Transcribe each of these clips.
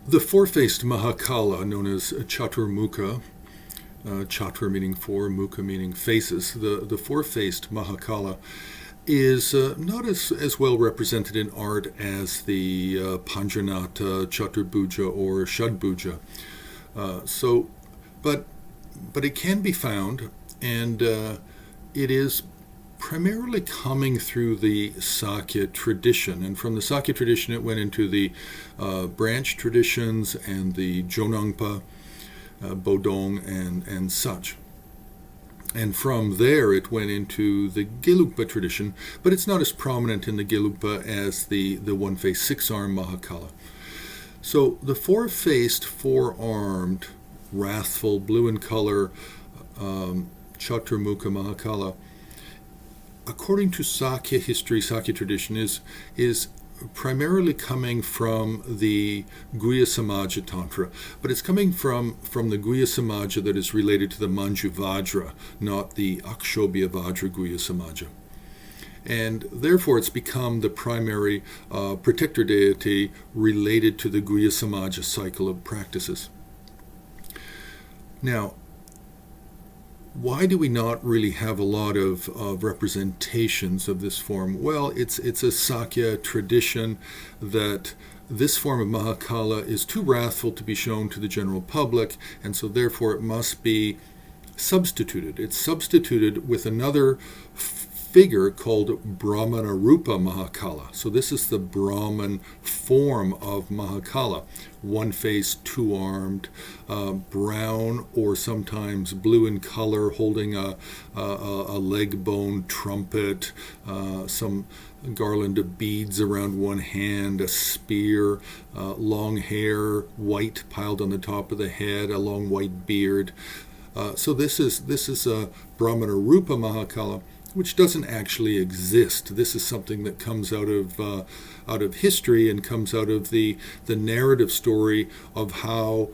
The four-faced Mahakala, known as Chaturmukha, Chatra meaning four, Mukha meaning faces, the four-faced Mahakala is not as well represented in art as the Panjanata, Chaturbhuja, or Shadbhuja. So, but it can be found, and it is primarily coming through the Sakya tradition. And from the Sakya tradition, it went into the branch traditions and the Jonangpa, Bodong, and such. And from there, it went into the Gelugpa tradition, but it's not as prominent in the Gelugpa as the one-faced six-armed Mahakala. So the four-faced, four-armed, wrathful, blue in color, Chaturmukha Mahakala, according to Sakya history, Sakya tradition, is primarily coming from the Guhya Samaja Tantra, but it's coming from the Guhya Samaja that is related to the Manju Vajra, not the Akshobhya Vajra Guhya Samaja. And therefore it's become the primary protector deity related to the Guhya Samaja cycle of practices. Now, why do we not really have a lot of representations of this form? Well, it's a Sakya tradition that this form of Mahakala is too wrathful to be shown to the general public, and so therefore it must be substituted. It's substituted with another figure called Brahmana Rupa Mahakala. So this is the Brahman form of Mahakala. One-faced, two-armed, brown or sometimes blue in color, holding a leg bone trumpet, some garland of beads around one hand, a spear, long hair, white piled on the top of the head, a long white beard. So this is a Brahmana Rupa Mahakala, which doesn't actually exist. This is something that comes out of history and comes out of the narrative story of how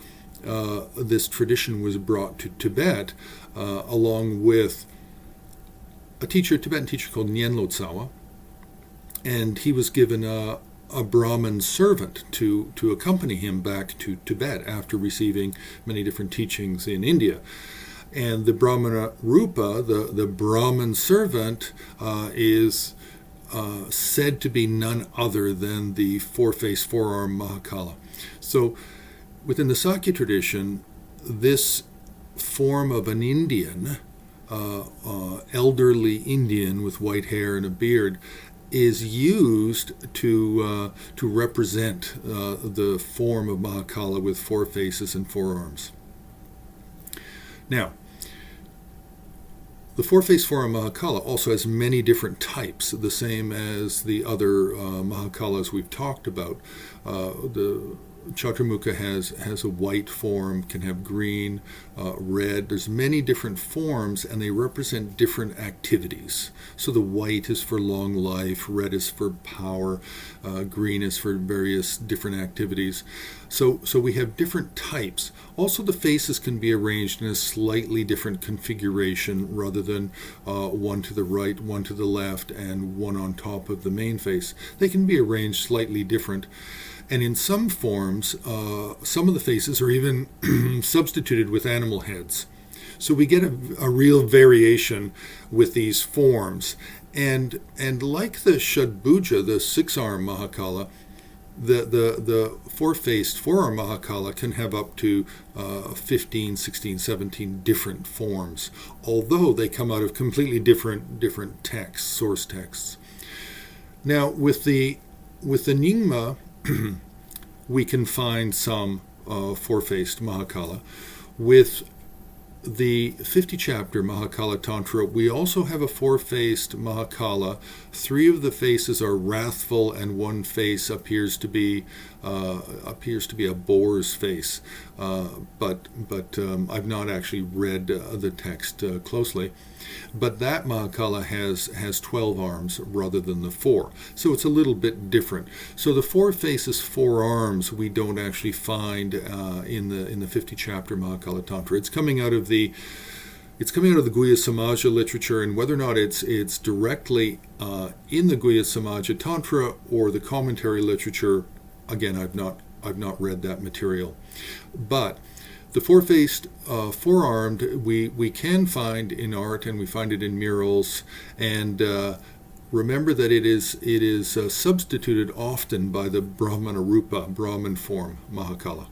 this tradition was brought to Tibet, along with a Tibetan teacher called Nyen Lotsawa, and he was given a Brahmin servant to accompany him back to Tibet after receiving many different teachings in India. And the Brahmana Rupa, the Brahmin servant, is said to be none other than the four-faced, four-armed Mahakala. So within the Sakya tradition, this form of an Indian, elderly Indian with white hair and a beard, is used to represent the form of Mahakala with four faces and four arms. Now, the four-faced four-armed Mahakala also has many different types, the same as the other Mahakalas we've talked about. The Chaturmukha has a white form, can have green, red. There's many different forms, and they represent different activities. So the white is for long life, red is for power, green is for various different activities. So we have different types. Also, the faces can be arranged in a slightly different configuration rather than one to the right, one to the left, and one on top of the main face. They can be arranged slightly different. And in some forms, some of the faces are even substituted with animal heads. So we get a real variation with these forms. And like the Shadbhuja, the six-arm Mahakala, the four-faced four-arm Mahakala can have up to 15, 16, 17 different forms, although they come out of completely different texts, source texts. Now, with the Nyingma, we can find some four-faced Mahakala. With the 50-chapter Mahakala Tantra, we also have a four-faced Mahakala. Three of the faces are wrathful, and one face appears to be a boar's face. But I've not actually read the text closely. But that Mahakala has 12 arms rather than the 4. So it's a little bit different. So the four faces, 4 arms, we don't actually find in the 50-chapter Mahakala Tantra. It's coming out of the Guhya Samaja literature, and whether or not it's directly in the Guhya Samaja Tantra or the commentary literature, again, I've not I've not read that material. But the four-faced, four-armed, we can find in art, and we find it in murals. And remember that it is substituted often by the Brahmana Rupa, Brahman form, Mahakala.